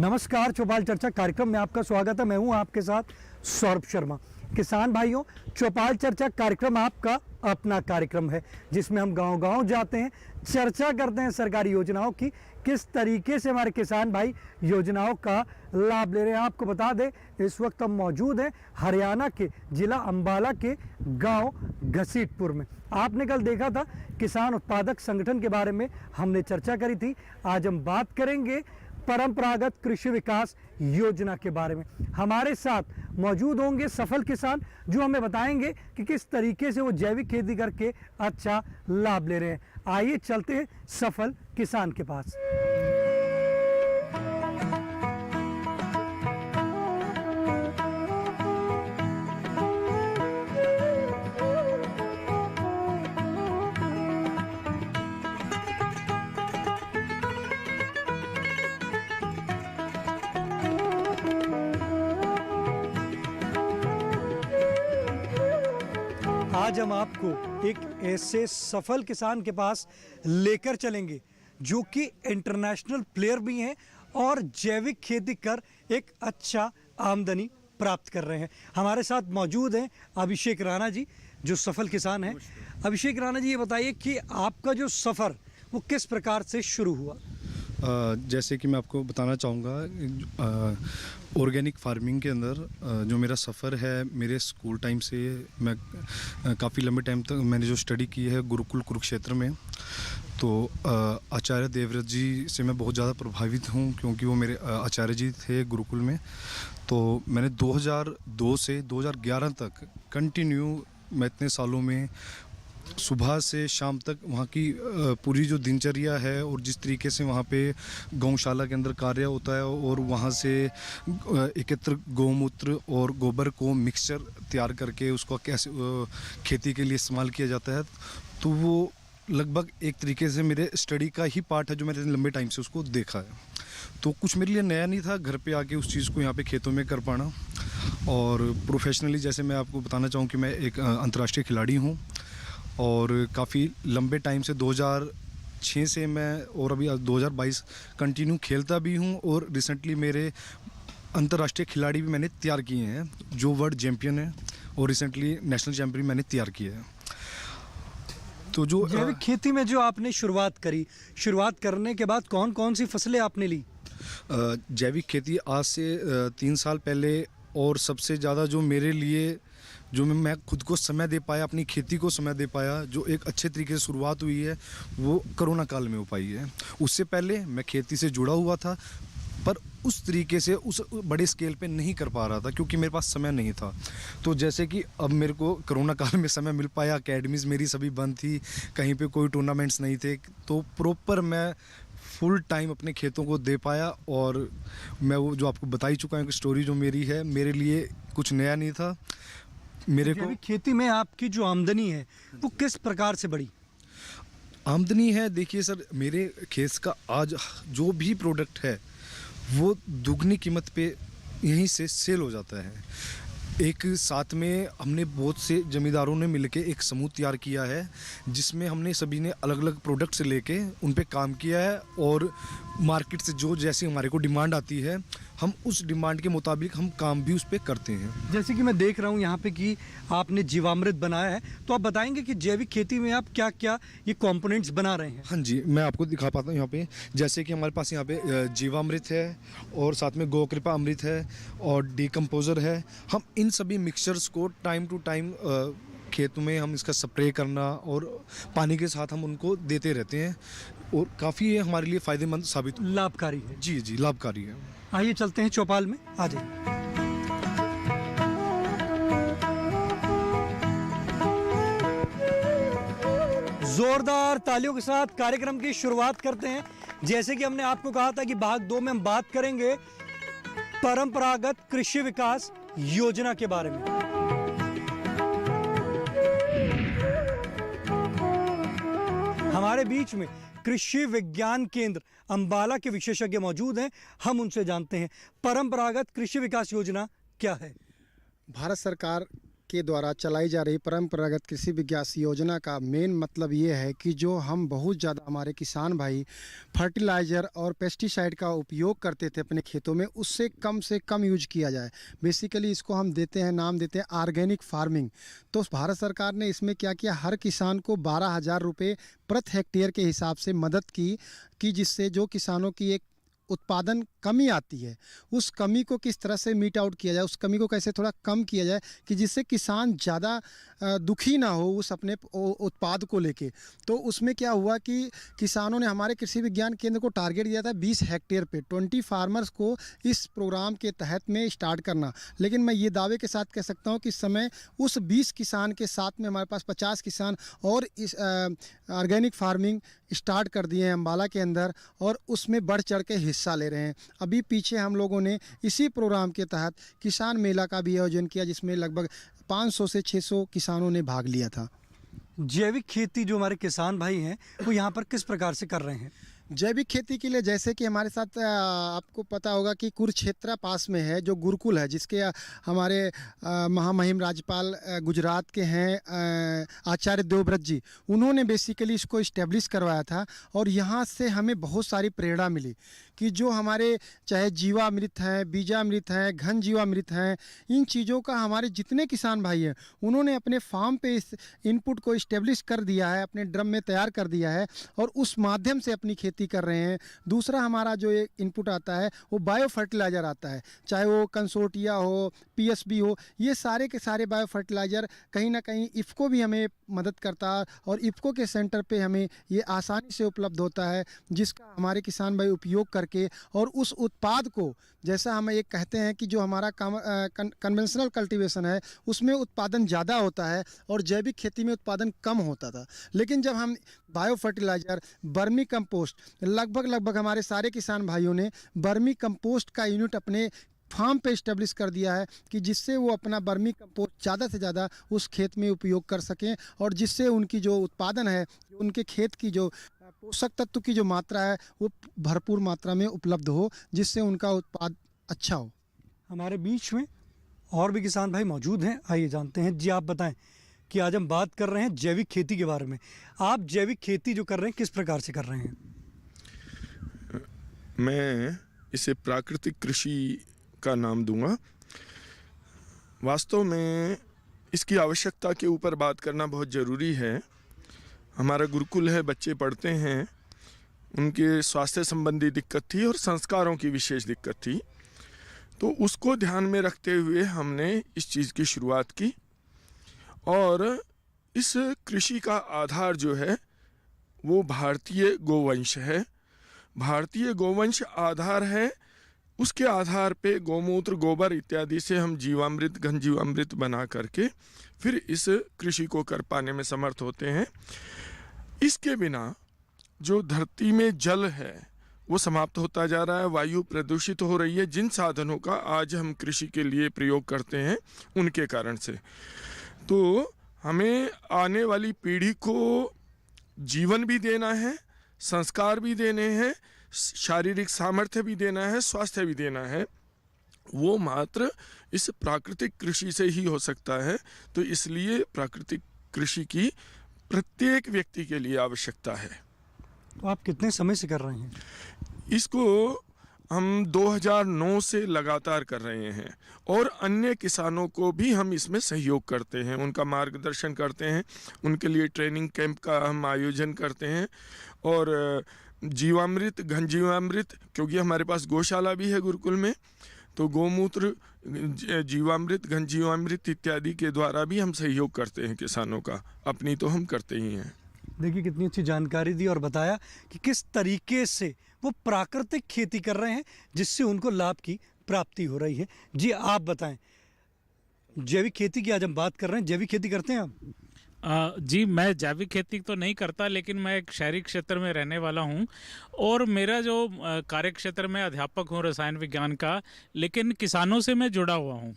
नमस्कार, चौपाल चर्चा कार्यक्रम में आपका स्वागत है। मैं हूं आपके साथ सौरभ शर्मा। किसान भाइयों, चौपाल चर्चा कार्यक्रम आपका अपना कार्यक्रम है जिसमें हम गांव-गांव जाते हैं, चर्चा करते हैं सरकारी योजनाओं की, किस तरीके से हमारे किसान भाई योजनाओं का लाभ ले रहे हैं। आपको बता दें, इस वक्त हम मौजूद हैं हरियाणा के जिला अंबाला के गांव घसीटपुर में। आपने कल देखा था किसान उत्पादक संगठन के बारे में हमने चर्चा करी थी। आज हम बात करेंगे परंपरागत कृषि विकास योजना के बारे में। हमारे साथ मौजूद होंगे सफल किसान जो हमें बताएंगे कि किस तरीके से वो जैविक खेती करके अच्छा लाभ ले रहे हैं। आइए चलते हैं सफल किसान के पास। आज हम आपको एक ऐसे सफल किसान के पास लेकर चलेंगे जो कि इंटरनेशनल प्लेयर भी हैं और जैविक खेती कर एक अच्छा आमदनी प्राप्त कर रहे हैं। हमारे साथ मौजूद हैं अभिषेक राणा जी जो सफल किसान हैं। अभिषेक राणा जी, ये बताइए कि आपका जो सफ़र वो किस प्रकार से शुरू हुआ? जैसे कि मैं आपको बताना चाहूँगा, ऑर्गेनिक फार्मिंग के अंदर जो मेरा सफ़र है, मेरे स्कूल टाइम से मैं काफ़ी लंबे टाइम तक मैंने जो स्टडी की है गुरुकुल कुरुक्षेत्र में, तो आचार्य देवव्रत जी से मैं बहुत ज़्यादा प्रभावित हूँ क्योंकि वो मेरे आचार्य जी थे गुरुकुल में। तो मैंने 2002 से 2011 तक कंटिन्यू, मैं इतने सालों में सुबह से शाम तक वहाँ की पूरी जो दिनचर्या है और जिस तरीके से वहाँ पे गौशाला के अंदर कार्य होता है और वहाँ से एकत्र गौमूत्र और गोबर को मिक्सचर तैयार करके उसको कैसे खेती के लिए इस्तेमाल किया जाता है, तो वो लगभग एक तरीके से मेरे स्टडी का ही पार्ट है जो मैंने लंबे टाइम से उसको देखा है। तो कुछ मेरे लिए नया नहीं था घर पे आके उस चीज़ को यहाँ पे खेतों में कर पाना। और प्रोफेशनली जैसे मैं आपको बताना चाहूँ कि मैं एक अंतर्राष्ट्रीय खिलाड़ी हूँ और काफ़ी लंबे टाइम से 2006 से मैं और अभी 2022 कंटिन्यू खेलता भी हूं। और रिसेंटली मेरे अंतर्राष्ट्रीय खिलाड़ी भी मैंने तैयार किए हैं जो वर्ल्ड चैम्पियन है और रिसेंटली नेशनल चैम्पियन मैंने तैयार किया है। तो जो जैविक खेती में जो आपने शुरुआत करी, शुरुआत करने के बाद कौन कौन सी फसलें आपने ली? जैविक खेती आज से 3 साल पहले, और सबसे ज़्यादा जो मेरे लिए जो मैं खुद को समय दे पाया, अपनी खेती को समय दे पाया, जो एक अच्छे तरीके से शुरुआत हुई है वो कोरोना काल में हो पाई है। उससे पहले मैं खेती से जुड़ा हुआ था पर उस तरीके से उस बड़े स्केल पे नहीं कर पा रहा था क्योंकि मेरे पास समय नहीं था। तो जैसे कि अब मेरे को कोरोना काल में समय मिल पाया, अकेडमीज़ मेरी सभी बंद थी, कहीं पे कोई टूर्नामेंट्स नहीं थे, तो प्रॉपर मैं फुल टाइम अपने खेतों को दे पाया। और मैं वो जो आपको बता ही चुका हूँ कि स्टोरी जो मेरी है, मेरे लिए कुछ नया नहीं था। मेरे को खेती में आपकी जो आमदनी है वो किस प्रकार से बढ़ी? आमदनी है, देखिए सर, मेरे खेत का आज जो भी प्रोडक्ट है वो दुगनी कीमत पे यहीं से सेल हो जाता है। एक साथ में हमने बहुत से जमींदारों ने मिलके एक समूह तैयार किया है जिसमें हमने सभी ने अलग अलग प्रोडक्ट्स लेके उन पे काम किया है और मार्केट से जो जैसी हमारे को डिमांड आती है हम उस डिमांड के मुताबिक हम काम भी उस पे करते हैं। जैसे कि मैं देख रहा हूँ यहाँ पे कि आपने जीवामृत बनाया है, तो आप बताएंगे कि जैविक खेती में आप क्या क्या ये कंपोनेंट्स बना रहे हैं? हाँ जी, मैं आपको दिखा पाता हूँ यहाँ पे। जैसे कि हमारे पास यहाँ पे जीवामृत है और साथ में गौ कृपा अमृत है और डीकम्पोजर है। हम इन सभी मिक्सचर्स को टाइम टू टाइम खेतों में हम इसका स्प्रे करना और पानी के साथ हम उनको देते रहते हैं और काफ़ी ये हमारे लिए फ़ायदेमंद साबित, लाभकारी है। जी जी, लाभकारी है। आइए चलते हैं चौपाल में, आ जाइए। जोरदार तालियों के साथ कार्यक्रम की शुरुआत करते हैं। जैसे कि हमने आपको कहा था कि भाग 2 में हम बात करेंगे परंपरागत कृषि विकास योजना के बारे में। हमारे बीच में कृषि विज्ञान केंद्र अंबाला के विशेषज्ञ मौजूद हैं, हम उनसे जानते हैं परंपरागत कृषि विकास योजना क्या है। भारत सरकार के द्वारा चलाई जा रही परंपरागत कृषि विकास योजना का मेन मतलब ये है कि जो हम बहुत ज़्यादा हमारे किसान भाई फर्टिलाइज़र और पेस्टिसाइड का उपयोग करते थे अपने खेतों में, उससे कम यूज किया जाए। बेसिकली इसको हम नाम देते हैं ऑर्गेनिक फार्मिंग। तो भारत सरकार ने इसमें क्या किया, हर किसान को 12,000 रुपये प्रति हेक्टेयर के हिसाब से मदद की कि जिससे जो किसानों की एक उत्पादन कमी आती है, उस कमी को किस तरह से मीट आउट किया जाए, उस कमी को कैसे थोड़ा कम किया जाए कि जिससे किसान ज़्यादा दुखी ना हो उस अपने उत्पाद को लेके। तो उसमें क्या हुआ कि किसानों ने हमारे कृषि विज्ञान केंद्र को टारगेट दिया था 20 हेक्टेयर पे 20 फार्मर्स को इस प्रोग्राम के तहत में स्टार्ट करना। लेकिन मैं ये दावे के साथ कह सकता हूँ कि इस समय उस 20 किसान के साथ में हमारे पास 50 किसान और इस ऑर्गेनिक फार्मिंग स्टार्ट कर दिए हैं अम्बाला के अंदर, और उसमें बढ़ चढ़ के हिस्सा ले रहे हैं। अभी पीछे हम लोगों ने इसी प्रोग्राम के तहत किसान मेला का भी आयोजन किया, जिसमें लगभग 500 से 600 किसानों ने भाग लिया था। जैविक खेती जो हमारे किसान भाई हैं वो यहाँ पर किस प्रकार से कर रहे हैं? जैविक खेती के लिए जैसे कि हमारे साथ आपको पता होगा कि कुरुक्षेत्र पास में है जो गुरुकुल है, जिसके हमारे महामहिम राज्यपाल गुजरात के हैं आचार्य देवव्रत जी, उन्होंने बेसिकली इसको इस्टेब्लिश करवाया था। और यहाँ से हमें बहुत सारी प्रेरणा मिली कि जो हमारे चाहे जीवामृत हैं, बीजामृत हैं, घन जीवामृत हैं, इन चीज़ों का हमारे जितने किसान भाई हैं उन्होंने अपने फार्म पे इस इनपुट को इस्टेब्लिश कर दिया है, अपने ड्रम में तैयार कर दिया है और उस माध्यम से अपनी खेती कर रहे हैं। दूसरा हमारा जो एक इनपुट आता है वो बायो फर्टिलाइज़र आता है, चाहे वो कंसोर्टिया हो, पीएसबी हो, ये सारे के सारे बायो फर्टिलाइज़र कहीं ना कहीं इफ़को भी हमें मदद करता है और इफ़को के सेंटर पे हमें ये आसानी से उपलब्ध होता है, जिसका हमारे किसान भाई उपयोग करके और उस उत्पाद को, जैसा हम ये कहते हैं कि जो हमारा कन्वेंशनल कल्टीवेशन है उसमें उत्पादन ज़्यादा होता है और जैविक खेती में उत्पादन कम होता था। लेकिन जब हम बायो फर्टिलाइज़र, वर्मी कंपोस्ट, लगभग हमारे सारे किसान भाइयों ने वर्मी कंपोस्ट का यूनिट अपने फार्म पे इस्टेब्लिश कर दिया है कि जिससे वो अपना वर्मी कंपोस्ट ज़्यादा से ज़्यादा उस खेत में उपयोग कर सकें और जिससे उनकी जो उत्पादन है, उनके खेत की जो पोषक तत्व की जो मात्रा है वो भरपूर मात्रा में उपलब्ध हो, जिससे उनका उत्पाद अच्छा हो। हमारे बीच में और भी किसान भाई मौजूद हैं, आइए जानते हैं। जी आप बताएं कि आज हम बात कर रहे हैं जैविक खेती के बारे में। आप जैविक खेती जो कर रहे हैं किस प्रकार से कर रहे हैं? मैं इसे प्राकृतिक कृषि का नाम दूंगा। वास्तव में इसकी आवश्यकता के ऊपर बात करना बहुत ज़रूरी है। हमारा गुरुकुल है, बच्चे पढ़ते हैं, उनके स्वास्थ्य संबंधी दिक्कत थी और संस्कारों की विशेष दिक्कत थी, तो उसको ध्यान में रखते हुए हमने इस चीज़ की शुरुआत की। और इस कृषि का आधार जो है वो भारतीय गोवंश है। भारतीय गोवंश आधार है, उसके आधार पे गौमूत्र, गोबर इत्यादि से हम जीवामृत, घन जीवामृत बना करके फिर इस कृषि को कर पाने में समर्थ होते हैं। इसके बिना जो धरती में जल है वो समाप्त होता जा रहा है, वायु प्रदूषित हो रही है, जिन साधनों का आज हम कृषि के लिए प्रयोग करते हैं उनके कारण से। तो हमें आने वाली पीढ़ी को जीवन भी देना है, संस्कार भी देने हैं, शारीरिक सामर्थ्य भी देना है, स्वास्थ्य भी देना है। वो मात्र इस प्राकृतिक कृषि से ही हो सकता है। तो इसलिए प्राकृतिक कृषि की प्रत्येक व्यक्ति के लिए आवश्यकता है। तो आप कितने समय से कर रहे हैं इसको? हम 2009 से लगातार कर रहे हैं और अन्य किसानों को भी हम इसमें सहयोग करते हैं, उनका मार्गदर्शन करते हैं, उनके लिए ट्रेनिंग कैंप का हम आयोजन करते हैं। और जीवामृत, घन जीवामृत, क्योंकि हमारे पास गौशाला भी है गुरुकुल में, तो गौमूत्र, जीवामृत, घन जीवामृत इत्यादि के द्वारा भी हम सहयोग करते हैं किसानों का। अपनी तो हम करते ही हैं। देखिए कितनी अच्छी जानकारी दी और बताया कि किस तरीके से वो प्राकृतिक खेती कर रहे हैं जिससे उनको लाभ की प्राप्ति हो रही है। जी आप बताएं, जैविक खेती की आज हम बात कर रहे हैं, जैविक खेती करते हैं आप? जी मैं जैविक खेती तो नहीं करता, लेकिन मैं एक शहरी क्षेत्र में रहने वाला हूं और मेरा जो कार्य क्षेत्र में अध्यापक हूं रसायन विज्ञान का, लेकिन किसानों से मैं जुड़ा हुआ हूं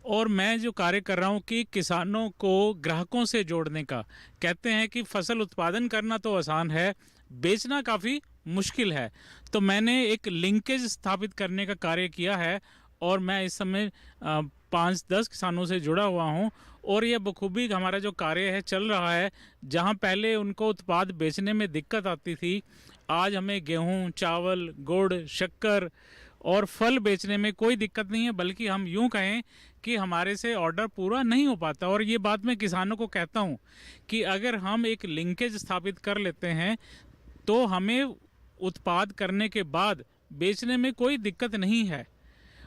और मैं जो कार्य कर रहा हूं कि किसानों को ग्राहकों से जोड़ने का। कहते हैं कि फसल उत्पादन करना तो आसान है, बेचना काफ़ी मुश्किल है। तो मैंने एक लिंकेज स्थापित करने का कार्य किया है और मैं इस समय 5-10 किसानों से जुड़ा हुआ हूं और ये बखूबी हमारा जो कार्य है चल रहा है। जहाँ पहले उनको उत्पाद बेचने में दिक्कत आती थी, आज हमें गेहूँ, चावल, गुड़, शक्कर और फल बेचने में कोई दिक्कत नहीं है, बल्कि हम यूँ कहें कि हमारे से ऑर्डर पूरा नहीं हो पाता। और ये बात मैं किसानों को कहता हूँ कि अगर हम एक लिंकेज स्थापित कर लेते हैं तो हमें उत्पाद करने के बाद बेचने में कोई दिक्कत नहीं है।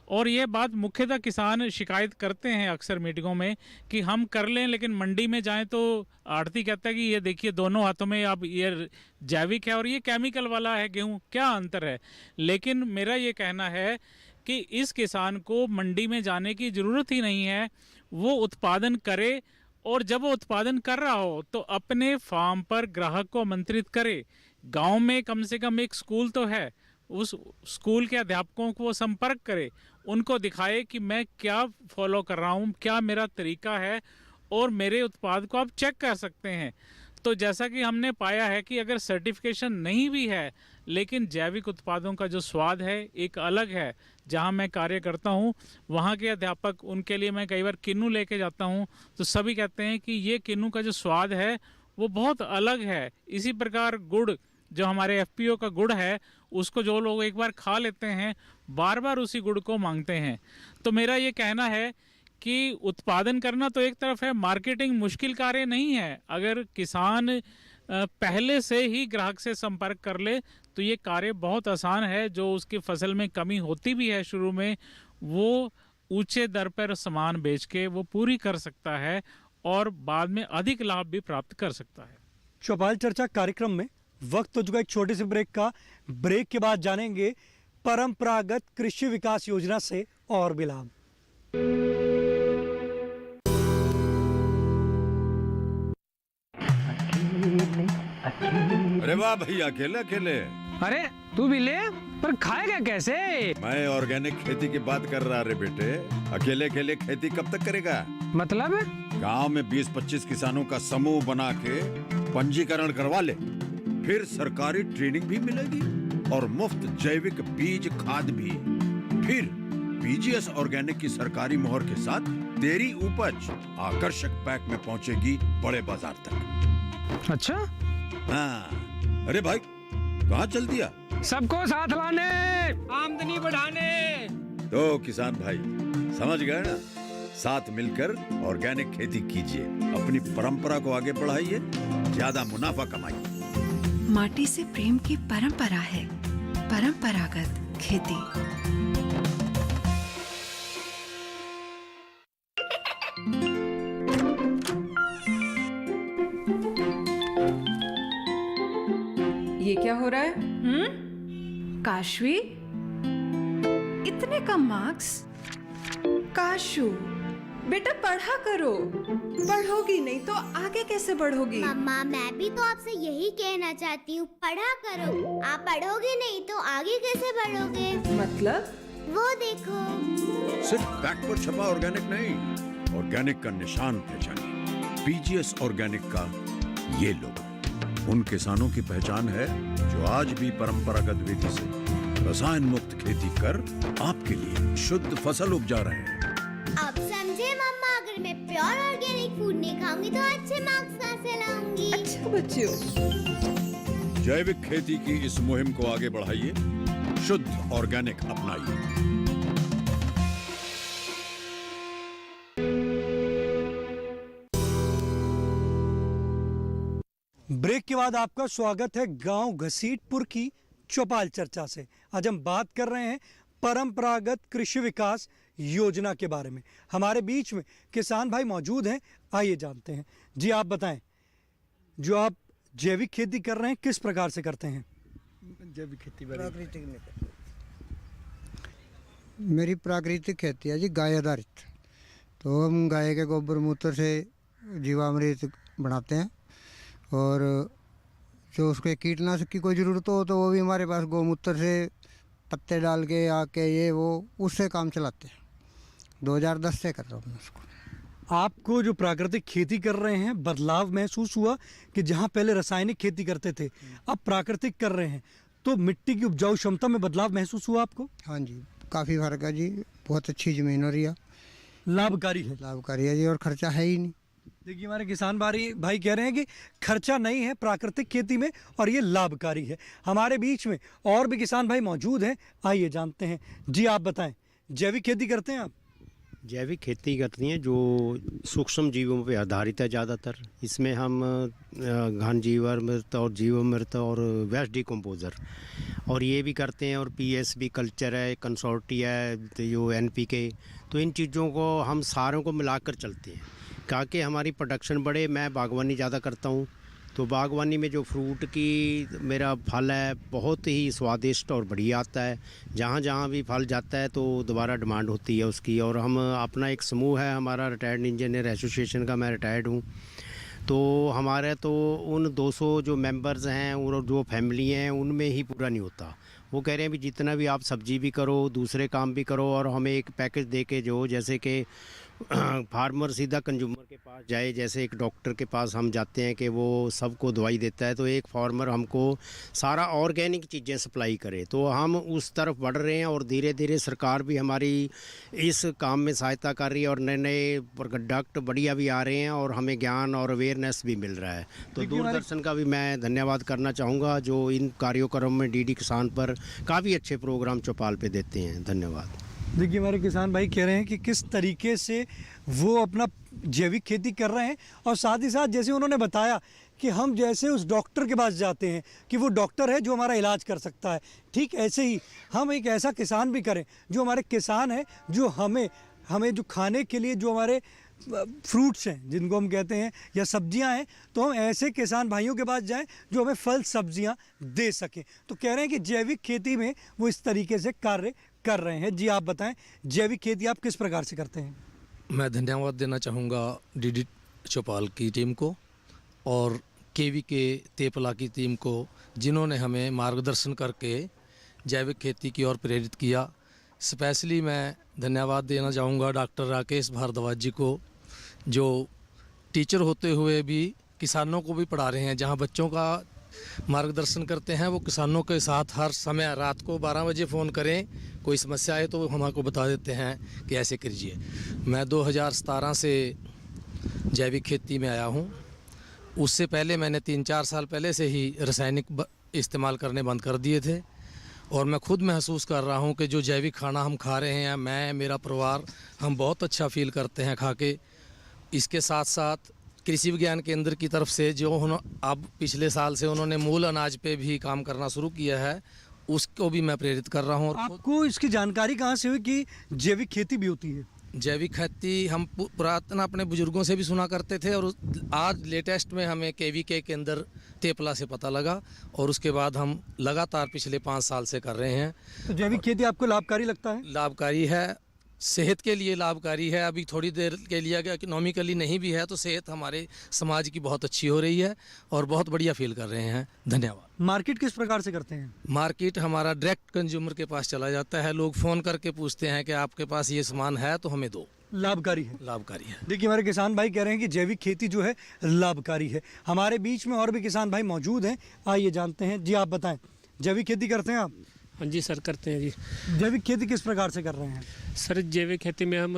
और ये बात मुख्यतः किसान शिकायत करते हैं अक्सर मीटिंगों में कि हम कर लें, लेकिन मंडी में जाएं तो आढ़ती कहता है कि ये देखिए दोनों हाथों में अब ये जैविक है और ये केमिकल वाला है गेहूं, क्या अंतर है। लेकिन मेरा ये कहना है कि इस किसान को मंडी में जाने की ज़रूरत ही नहीं है, वो उत्पादन करे और जब वो उत्पादन कर रहा हो तो अपने फार्म पर ग्राहक को आमंत्रित करे। गांव में कम से कम एक स्कूल तो है, उस स्कूल के अध्यापकों को वो संपर्क करे, उनको दिखाए कि मैं क्या फॉलो कर रहा हूँ, क्या मेरा तरीका है और मेरे उत्पाद को आप चेक कर सकते हैं। तो जैसा कि हमने पाया है कि अगर सर्टिफिकेशन नहीं भी है लेकिन जैविक उत्पादों का जो स्वाद है एक अलग है। जहाँ मैं कार्य करता हूँ वहाँ के अध्यापक, उनके लिए मैं कई बार किन्नू लेके जाता हूँ तो सभी कहते हैं कि ये किन्नू का जो स्वाद है वो बहुत अलग है। इसी प्रकार गुड़, जो हमारे एफपीओ का गुड़ है, उसको जो लोग एक बार खा लेते हैं बार बार उसी गुड़ को मांगते हैं। तो मेरा ये कहना है कि उत्पादन करना तो एक तरफ है, मार्केटिंग मुश्किल कार्य नहीं है। अगर किसान पहले से ही ग्राहक से संपर्क कर ले तो ये कार्य बहुत आसान है। जो उसकी फसल में कमी होती भी है शुरू में, वो ऊंचे दर पर सामान बेच के वो पूरी कर सकता है और बाद में अधिक लाभ भी प्राप्त कर सकता है। चौपाल चर्चा कार्यक्रम में वक्त हो चुका एक छोटे से ब्रेक का। ब्रेक के बाद जानेंगे परंपरागत कृषि विकास योजना से और भी लाभ। अरे वाह भैया, अकेले अकेले। अरे तू भी ले, पर खाएगा कैसे? मैं ऑर्गेनिक खेती की बात कर रहा रे बेटे। अकेले अकेले खेती कब तक करेगा? मतलब? गांव में 20-25 किसानों का समूह बना के पंजीकरण करवा ले, फिर सरकारी ट्रेनिंग भी मिलेगी और मुफ्त जैविक बीज खाद भी। फिर पीजीएस ऑर्गेनिक की सरकारी मोहर के साथ तेरी उपज आकर्षक पैक में पहुंचेगी बड़े बाजार तक। अच्छा? हाँ। अरे भाई, कहाँ चल दिया? सबको साथ लाने, आमदनी बढ़ाने। तो किसान भाई समझ गए ना? साथ मिलकर ऑर्गेनिक खेती कीजिए, अपनी परंपरा को आगे बढ़ाइए, ज्यादा मुनाफा कमाइए। माटी से प्रेम की परंपरा है परंपरागत खेती। ये क्या हो रहा है? काशवी, इतने कम मार्क्स? काशू, बेटा पढ़ा करो। पढ़ोगी नहीं तो आगे कैसे बढ़ोगी? मम्मा, मैं भी तो आपसे यही कहना चाहती हूँ, पढ़ा करो। आप पढ़ोगे नहीं तो आगे कैसे बढ़ोगे? मतलब? वो देखो। सिर्फ बैक पर छपा ऑर्गेनिक नहीं, ऑर्गेनिक का निशान पहचानिए। पीजीएस ऑर्गेनिक का ये लोगो उन किसानों की पहचान है जो आज भी परंपरागत विधि से रसायन मुक्त खेती कर आपके लिए शुद्ध फसल उपजा रहे हैं। अब समझे मम्मा, अगर मैं प्योर ऑर्गेनिक फूड नहीं खाऊंगी तो अच्छे मार्क्स कहाँ से लाऊंगी? अच्छा बच्चों, जैविक खेती की इस मुहिम को आगे बढ़ाइए, शुद्ध ऑर्गेनिक अपनाइए। ब्रेक के बाद आपका स्वागत है गांव घसीटपुर की चौपाल चर्चा से। आज हम बात कर रहे हैं परंपरागत कृषि विकास योजना के बारे में। हमारे बीच में किसान भाई मौजूद हैं, आइए जानते हैं। जी आप बताएं, जो आप जैविक खेती कर रहे हैं किस प्रकार से करते हैं? जैविक खेती मेरी प्राकृतिक खेती है जी, गाय आधारित। तो हम गाय के गोबर मूत्र से जीवामृत बनाते हैं और जो उसके कीटनाशक की कोई ज़रूरत हो तो वो भी हमारे पास गौमूत्र से पत्ते डाल के आके ये वो उससे काम चलाते हैं। 2010 से कर रहा हूँ उसको। आपको जो प्राकृतिक खेती कर रहे हैं बदलाव महसूस हुआ कि जहाँ पहले रासायनिक खेती करते थे अब प्राकृतिक कर रहे हैं, तो मिट्टी की उपजाऊ क्षमता में बदलाव महसूस हुआ आपको? हाँ जी, काफ़ी फर्क है जी, बहुत अच्छी ज़मीन हो रही है। लाभकारी है। लाभकारी है जी, और खर्चा है ही नहीं। देखिए हमारे किसान भाई कह रहे हैं कि खर्चा नहीं है प्राकृतिक खेती में और ये लाभकारी है। हमारे बीच में और भी किसान भाई मौजूद हैं, आइए जानते हैं। जी आप बताएं, जैविक खेती करते हैं आप? जैविक खेती करती हैं जो सूक्ष्म जीवों पर आधारित है ज़्यादातर। इसमें हम घन जीवामृत और जीवामृत और वेस्ट डिकम्पोज़र और ये भी करते हैं, और पीएसबी कल्चर है, कंसोर्टिया है, तो जो एनपीके, तो इन चीज़ों को हम सारों को मिलाकर चलते हैं ताकि हमारी प्रोडक्शन बढ़े। मैं बागवानी ज़्यादा करता हूँ, तो बागवानी में जो फ्रूट की मेरा फल है बहुत ही स्वादिष्ट और बढ़िया आता है। जहाँ जहाँ भी फल जाता है तो दोबारा डिमांड होती है उसकी। और हम अपना एक समूह है हमारा, रिटायर्ड इंजीनियर एसोसिएशन का, मैं रिटायर्ड हूँ, तो हमारे तो उन 200 जो मेंबर्स हैं और जो फैमिली हैं उनमें ही पूरा नहीं होता। वो कह रहे हैं भी जितना भी आप सब्जी भी करो, दूसरे काम भी करो, और हमें एक पैकेज दे के जो, जैसे कि फार्मर सीधा कंज्यूमर के पास जाए, जैसे एक डॉक्टर के पास हम जाते हैं कि वो सबको दवाई देता है, तो एक फार्मर हमको सारा ऑर्गेनिक चीज़ें सप्लाई करे। तो हम उस तरफ बढ़ रहे हैं और धीरे धीरे सरकार भी हमारी इस काम में सहायता कर रही है और नए नए प्रोडक्ट बढ़िया भी आ रहे हैं और हमें ज्ञान और अवेयरनेस भी मिल रहा है। तो दूरदर्शन का भी मैं धन्यवाद करना चाहूँगा जो इन कार्यक्रम में डीडी किसान पर काफ़ी अच्छे प्रोग्राम चौपाल पे देते हैं। धन्यवाद। देखिए हमारे किसान भाई कह रहे हैं कि किस तरीके से वो अपना जैविक खेती कर रहे हैं, और साथ ही साथ जैसे उन्होंने बताया कि हम जैसे उस डॉक्टर के पास जाते हैं कि वो डॉक्टर है जो हमारा इलाज कर सकता है, ठीक ऐसे ही हम एक ऐसा किसान भी करें जो हमारे किसान है, जो हमें जो खाने के लिए जो हमारे फ्रूट्स हैं जिनको हम कहते हैं या सब्जियां हैं, तो हम ऐसे किसान भाइयों के पास जाएं जो हमें फल सब्जियां दे सकें। तो कह रहे हैं कि जैविक खेती में वो इस तरीके से कार्य कर रहे हैं। जी आप बताएं, जैविक खेती आप किस प्रकार से करते हैं? मैं धन्यवाद देना चाहूँगा डीडी चौपाल की टीम को और केवी के तेपला की टीम को, जिन्होंने हमें मार्गदर्शन करके जैविक खेती की ओर प्रेरित किया। स्पेशली मैं धन्यवाद देना चाहूँगा डॉक्टर राकेश भारद्वाज जी को, जो टीचर होते हुए भी किसानों को भी पढ़ा रहे हैं। जहाँ बच्चों का मार्गदर्शन करते हैं, वो किसानों के साथ हर समय रात को 12 बजे फ़ोन करें, कोई समस्या आए तो हमको बता देते हैं कि ऐसे कीजिए। मैं 2017 से जैविक खेती में आया हूँ। उससे पहले मैंने 3-4 साल पहले से ही रासायनिक इस्तेमाल करने बंद कर दिए थे, और मैं खुद महसूस कर रहा हूँ कि जो जैविक खाना हम खा रहे हैं, मैं, मेरा परिवार, हम बहुत अच्छा फील करते हैं खा के। इसके साथ साथ कृषि विज्ञान केंद्र की तरफ से जो अब पिछले साल से उन्होंने मूल अनाज पे भी काम करना शुरू किया है, उसको भी मैं प्रेरित कर रहा हूँ। और आपको इसकी जानकारी कहाँ से हुई कि जैविक खेती भी होती है? जैविक खेती हम पुरातन अपने बुजुर्गों से भी सुना करते थे, और आज लेटेस्ट में हमें केवीके के अंदर तेपला से पता लगा, और उसके बाद हम लगातार पिछले 5 साल से कर रहे हैं। तो जैविक खेती आपको लाभकारी लगता है? लाभकारी है, सेहत के लिए लाभकारी है। अभी थोड़ी देर के लिए अगर इकोनॉमिकली नहीं भी है तो सेहत हमारे समाज की बहुत अच्छी हो रही है और बहुत बढ़िया फील कर रहे हैं। धन्यवाद। मार्केट किस प्रकार से करते हैं? मार्केट हमारा डायरेक्ट कंज्यूमर के पास चला जाता है। लोग फ़ोन करके पूछते हैं कि आपके पास ये सामान है तो हमें दो। लाभकारी है? लाभकारी है। देखिए हमारे किसान भाई कह रहे हैं कि जैविक खेती जो है लाभकारी है। हमारे बीच में और भी किसान भाई मौजूद हैं, आइए जानते हैं। जी आप बताएं, जैविक खेती करते हैं आप? हाँ जी सर, करते हैं जी। जैविक खेती किस प्रकार से कर रहे हैं? सर जैविक खेती में हम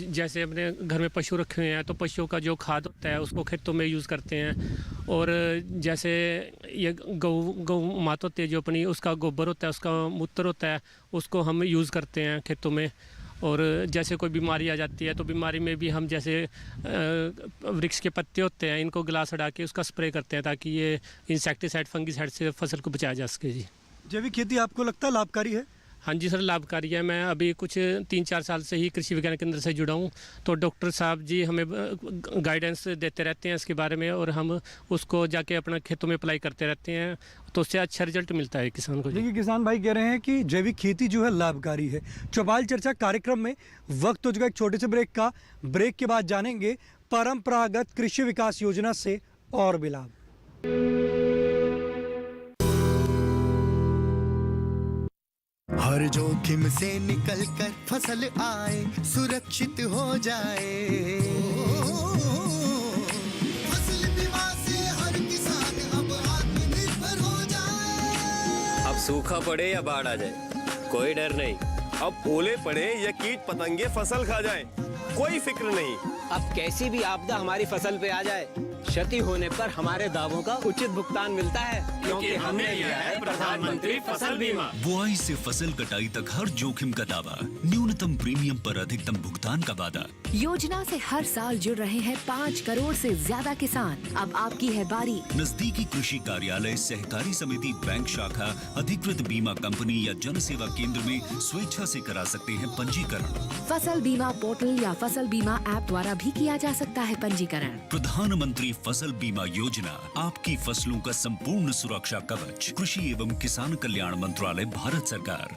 जैसे अपने घर में पशु रखे हुए हैं, तो पशुओं का जो खाद होता है उसको खेतों में यूज़ करते हैं। और जैसे ये गौ माता होती है जो अपनी, उसका गोबर होता है, उसका मूत्र होता है, उसको हम यूज़ करते हैं खेतों में। और जैसे कोई बीमारी आ जाती है तो बीमारी में भी हम जैसे वृक्ष के पत्ते होते हैं, इनको गिलास हटा के उसका स्प्रे करते हैं ताकि ये इंसेक्टिसाइड फंगिसाइड से फसल को बचाया जा सके जी। जैविक खेती आपको लगता है लाभकारी है? हाँ जी सर, लाभकारी है। मैं अभी कुछ 3-4 साल से ही कृषि विज्ञान केंद्र से जुड़ा हूँ, तो डॉक्टर साहब जी हमें गाइडेंस देते रहते हैं इसके बारे में, और हम उसको जाके अपना खेतों में अप्लाई करते रहते हैं, तो उससे अच्छा रिजल्ट मिलता है किसान को। देखिए किसान भाई कह रहे हैं कि जैविक खेती जो है लाभकारी है। चौपाल चर्चा कार्यक्रम में वक्त हो चुका एक छोटे से ब्रेक का। ब्रेक के बाद जानेंगे परंपरागत कृषि विकास योजना से और भी लाभ। हर जोखिम से निकल कर फसल आए, सुरक्षित हो जाए। फसल बीमा से हर किसान अब आत्मनिर्भर हो जाए। अब सूखा पड़े या बाढ़ आ जाए, कोई डर नहीं। अब ओले पड़े या कीट पतंगे फसल खा जाए, कोई फिक्र नहीं। अब कैसी भी आपदा हमारी फसल पे आ जाए, क्षति होने पर हमारे दावों का उचित भुगतान मिलता है, क्योंकि हमने लिया है प्रधानमंत्री फसल बीमा। बुआई से फसल कटाई तक हर जोखिम का दावा, न्यूनतम प्रीमियम पर अधिकतम भुगतान का वादा। योजना से हर साल जुड़ रहे हैं 5 करोड़ से ज्यादा किसान। अब आपकी है बारी। नजदीकी कृषि कार्यालय, सहकारी समिति, बैंक शाखा, अधिकृत बीमा कंपनी या जन सेवा केंद्र में स्वेच्छा से करा सकते हैं पंजीकरण। फसल बीमा पोर्टल या फसल बीमा ऐप द्वारा भी किया जा सकता है पंजीकरण। प्रधानमंत्री फसल बीमा योजना, आपकी फसलों का संपूर्ण सुरक्षा कवच। कृषि एवं किसान कल्याण मंत्रालय, भारत सरकार।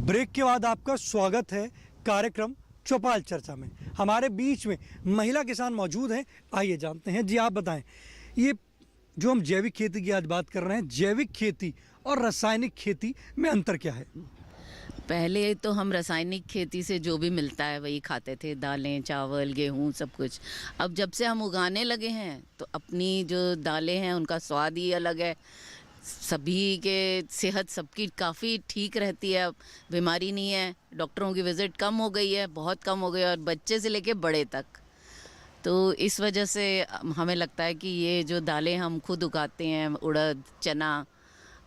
ब्रेक के बाद आपका स्वागत है कार्यक्रम चौपाल चर्चा में। हमारे बीच में महिला किसान मौजूद हैं, आइए जानते हैं। जी आप बताएं, ये जो हम जैविक खेती की आज बात कर रहे हैं, जैविक खेती और रासायनिक खेती में अंतर क्या है? पहले तो हम रासायनिक खेती से जो भी मिलता है वही खाते थे, दालें, चावल, गेहूँ, सब कुछ। अब जब से हम उगाने लगे हैं तो अपनी जो दालें हैं उनका स्वाद ही अलग है। सभी के सेहत सबकी काफ़ी ठीक रहती है, अब बीमारी नहीं है, डॉक्टरों की विज़िट कम हो गई है, बहुत कम हो गई है, और बच्चे से लेके बड़े तक। तो इस वजह से हमें लगता है कि ये जो दालें हम खुद उगाते हैं, उड़द, चना,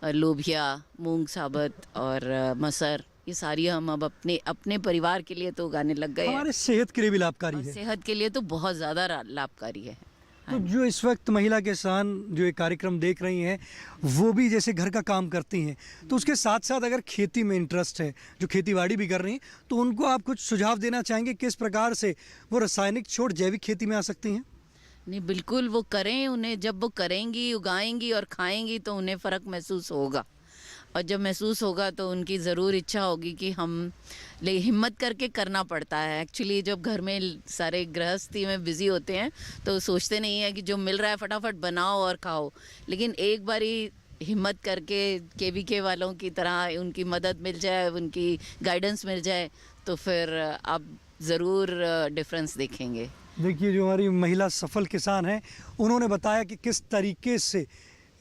लोबिया, मूंग साबुत और मसर, ये सारी हम अब अपने परिवार के लिए तो उगाने लग गए हैं। हमारे सेहत के लिए भी लाभकारी है। सेहत के लिए तो बहुत ज़्यादा लाभकारी है। तो जो इस वक्त महिला किसान जो ये कार्यक्रम देख रही हैं, वो भी जैसे घर का काम करती हैं, तो उसके साथ साथ अगर खेती में इंटरेस्ट है, जो खेतीबाड़ी भी कर रही हैं, तो उनको आप कुछ सुझाव देना चाहेंगे किस प्रकार से वो रासायनिक छोड़ जैविक खेती में आ सकती हैं? नहीं, बिल्कुल वो करें। उन्हें जब वो करेंगी, उगाएंगी और खाएंगी तो उन्हें फ़र्क महसूस होगा, और जब महसूस होगा तो उनकी ज़रूर इच्छा होगी कि हम हिम्मत करके करना पड़ता है। एक्चुअली जब घर में सारे गृहस्थी में बिज़ी होते हैं तो सोचते नहीं है कि जो मिल रहा है फटाफट बनाओ और खाओ, लेकिन एक बारी हिम्मत करके केवीके वालों की तरह उनकी मदद मिल जाए, उनकी गाइडेंस मिल जाए, तो फिर आप ज़रूर डिफरेंस देखेंगे। देखिए, जो हमारी महिला सफल किसान हैं, उन्होंने बताया कि किस तरीके से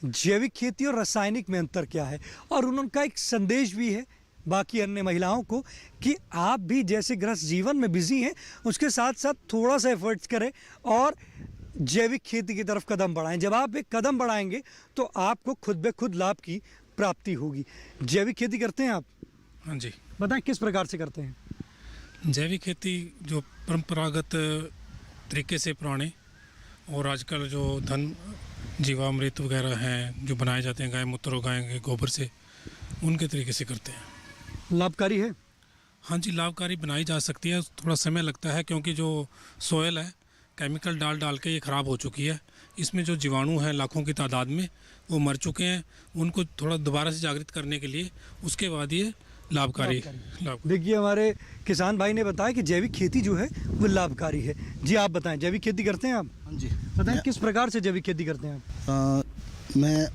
जैविक खेती और रासायनिक में अंतर क्या है, और उनका एक संदेश भी है बाकी अन्य महिलाओं को कि आप भी जैसे गृहस्थ जीवन में बिजी हैं, उसके साथ साथ थोड़ा सा एफर्ट्स करें और जैविक खेती की तरफ कदम बढ़ाएं। जब आप एक कदम बढ़ाएंगे तो आपको खुद ब खुद लाभ की प्राप्ति होगी। जैविक खेती करते हैं आप? हाँ जी। बताएं किस प्रकार से करते हैं? जैविक खेती जो परंपरागत तरीके से पुराने और आजकल जो जीवामृत वगैरह हैं जो बनाए जाते हैं गाय मूत्र और गाय के गोबर से, उनके तरीके से करते हैं। लाभकारी है? हाँ जी, लाभकारी बनाई जा सकती है। थोड़ा समय लगता है क्योंकि जो सोयल है केमिकल डाल डाल के ये ख़राब हो चुकी है। इसमें जो जीवाणु हैं लाखों की तादाद में वो मर चुके हैं, उनको थोड़ा दोबारा से जागृत करने के लिए उसके बाद ये लाभकारी। देखिए, हमारे किसान भाई ने बताया कि जैविक खेती जो है वो लाभकारी है। जी आप बताएं, जैविक खेती करते हैं आप? हाँ जी। बताएं किस प्रकार से जैविक खेती करते हैं आप? मैं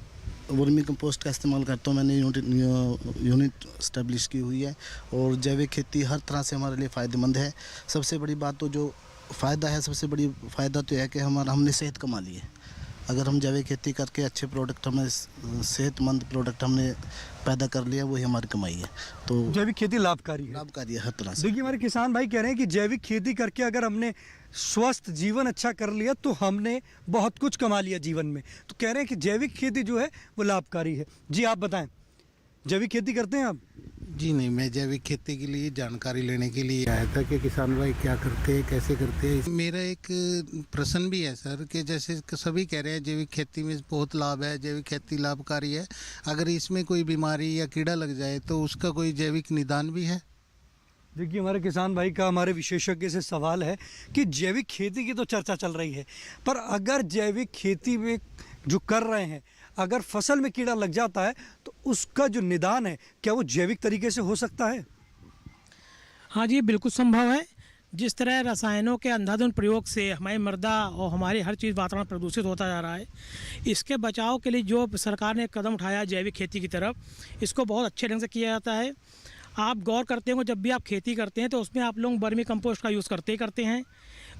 वर्मी कंपोस्ट का इस्तेमाल करता हूँ। मैंने यूनिट इस्टेब्लिश की हुई है, और जैविक खेती हर तरह से हमारे लिए फ़ायदेमंद है। सबसे बड़ी बात तो जो फ़ायदा है, सबसे बड़ी फ़ायदा तो यह है कि हमने सेहत कमा ली है। अगर हम जैविक खेती करके अच्छे प्रोडक्ट, हमें सेहतमंद प्रोडक्ट हमने पैदा कर लिया, वही हमारी कमाई है। तो जैविक खेती लाभकारी है? लाभकारी है हर तरह से। देखिए, हमारे किसान भाई कह रहे हैं कि जैविक खेती करके अगर हमने स्वस्थ जीवन अच्छा कर लिया तो हमने बहुत कुछ कमा लिया जीवन में। तो कह रहे हैं कि जैविक खेती जो है वो लाभकारी है। जी आप बताएं, जैविक खेती करते हैं आप? जी नहीं, मैं जैविक खेती के लिए जानकारी लेने के लिए आया था कि किसान भाई क्या करते हैं, कैसे करते हैं। मेरा एक प्रश्न भी है सर कि जैसे सभी कह रहे हैं जैविक खेती में बहुत लाभ है, जैविक खेती लाभकारी है, अगर इसमें कोई बीमारी या कीड़ा लग जाए तो उसका कोई जैविक निदान भी है? देखिए, हमारे किसान भाई का हमारे विशेषज्ञ से सवाल है कि जैविक खेती की तो चर्चा चल रही है, पर अगर जैविक खेती में जो कर रहे हैं, अगर फसल में कीड़ा लग जाता है तो उसका जो निदान है, क्या वो जैविक तरीके से हो सकता है? हाँ जी, बिल्कुल संभव है। जिस तरह रसायनों के अंधाधुंध प्रयोग से हमारी मृदा और हमारी हर चीज़ वातावरण प्रदूषित होता जा रहा है, इसके बचाव के लिए जो सरकार ने कदम उठाया जैविक खेती की तरफ, इसको बहुत अच्छे ढंग से किया जाता है। आप गौर करते हो, जब भी आप खेती करते हैं तो उसमें आप लोग वर्मी कंपोस्ट का यूज़ करते ही करते हैं।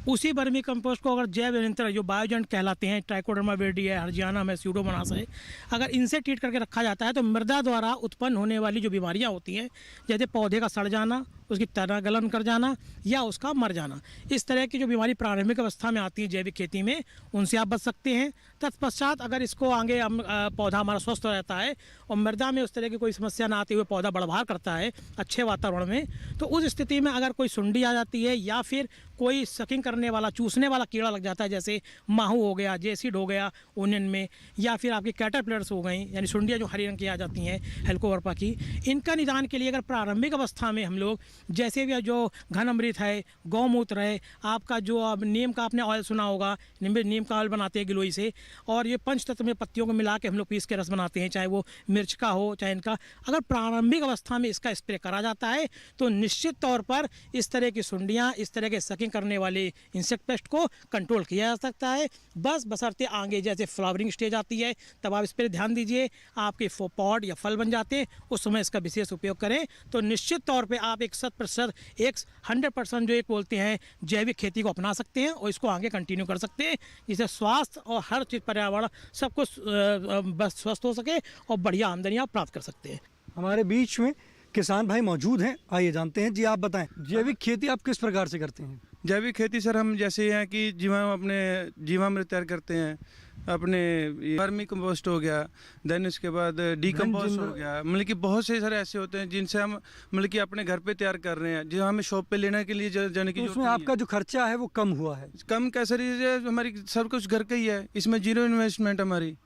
उसी वर्मी कंपोस्ट को अगर जैव नियंत्रण जो बायोजेंट कहलाते हैं, ट्राइकोडर्मा विरिडी है, हर्जियानम है, स्यूडोमोनास है, अगर इनसे ट्रीट करके रखा जाता है तो मृदा द्वारा उत्पन्न होने वाली जो बीमारियां होती हैं, जैसे पौधे का सड़ जाना, उसकी तना गलन कर जाना या उसका मर जाना, इस तरह की जो बीमारी प्रारंभिक अवस्था में आती है जैविक खेती में, उनसे आप बच सकते हैं। तत्पश्चात अगर इसको आगे हम पौधा हमारा स्वस्थ रहता है और मृदा में उस तरह की कोई समस्या ना आती हुए पौधा बढ़वार करता है अच्छे वातावरण में, तो उस स्थिति में अगर कोई सुंडी आ जाती है या फिर कोई सकिंग करने वाला, चूसने वाला कीड़ा लग जाता है, जैसे माहू हो गया, जेसिड हो गया ओनियन में, या फिर आपकी कैटरपिलर्स हो गई, यानी सुंडियाँ जो हरी रंग की आ जाती हैं हेलिकोवर्पा की, इनका निदान के लिए अगर प्रारंभिक अवस्था में हम लोग जैसे भी जो घन अमृत है, गौमूत्र है, आपका जो अब नीम का आपने ऑयल सुना होगा, नीम का ऑयल बनाते हैं गिलोई से, और ये पंचतत्व में पत्तियों को मिला के हम लोग पीस के रस बनाते हैं, चाहे वो मिर्च का हो चाहे इनका, अगर प्रारंभिक अवस्था में इसका स्प्रे करा जाता है तो निश्चित तौर पर इस तरह की सुंडियाँ, इस तरह के सकिंग करने वाले इंसेक्ट पेस्ट को कंट्रोल किया जा सकता है। बस बशर्ते आगे जैसे फ्लावरिंग स्टेज आती है तब आप इस पर ध्यान दीजिए, आपके पॉड या फल बन जाते हैं उस समय इसका विशेष उपयोग करें, तो निश्चित तौर पे आप 100% जो एक बोलते हैं जैविक खेती को अपना सकते हैं और इसको आगे कंटिन्यू कर सकते हैं, जिससे स्वास्थ्य और हर चीज़ पर्यावरण सब कुछ बस स्वस्थ हो सके और बढ़िया आमदनी आप प्राप्त कर सकते हैं। हमारे बीच में किसान भाई मौजूद हैं, आइए जानते हैं। जी आप बताएं, जैविक खेती आप किस प्रकार से करते हैं? जैविक खेती सर हम जैसे हैं कि जीवामृत तैयार करते हैं, अपने वर्मी कंपोस्ट हो गया, देन उसके बाद डीकम्पोस्ट हो गया, मतलब कि बहुत से सर ऐसे होते हैं जिनसे हम मतलब कि अपने घर पे तैयार कर रहे हैं, जो हमें शॉप पे लेने के लिए जाने की उसमें आपका जो खर्चा है वो कम हुआ है? कम कैसे, हमारी सब कुछ घर का ही है, इसमें जीरो इन्वेस्टमेंट हमारी।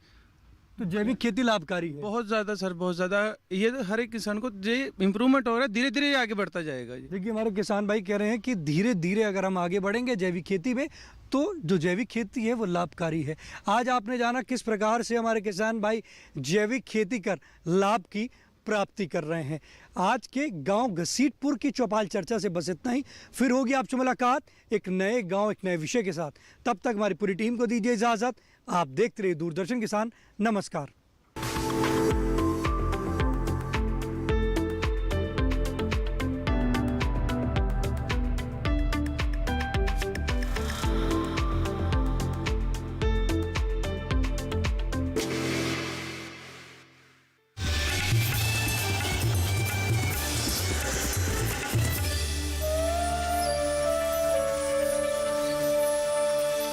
तो जैविक खेती लाभकारी है बहुत ज़्यादा सर, बहुत ज़्यादा। ये हर एक किसान को जो इम्प्रूवमेंट हो रहा है, धीरे धीरे आगे बढ़ता जाएगा। देखिए हमारे किसान भाई कह रहे हैं कि धीरे धीरे अगर हम आगे बढ़ेंगे जैविक खेती में तो जो जैविक खेती है वो लाभकारी है। आज आपने जाना किस प्रकार से हमारे किसान भाई जैविक खेती कर लाभ की प्राप्ति कर रहे हैं। आज के गांव घसीटपुर की चौपाल चर्चा से बस इतना ही, फिर होगी आपसे मुलाकात एक नए गांव एक नए विषय के साथ। तब तक हमारी पूरी टीम को दीजिए इजाज़त। आप देखते रहिए दूरदर्शन किसान। नमस्कार।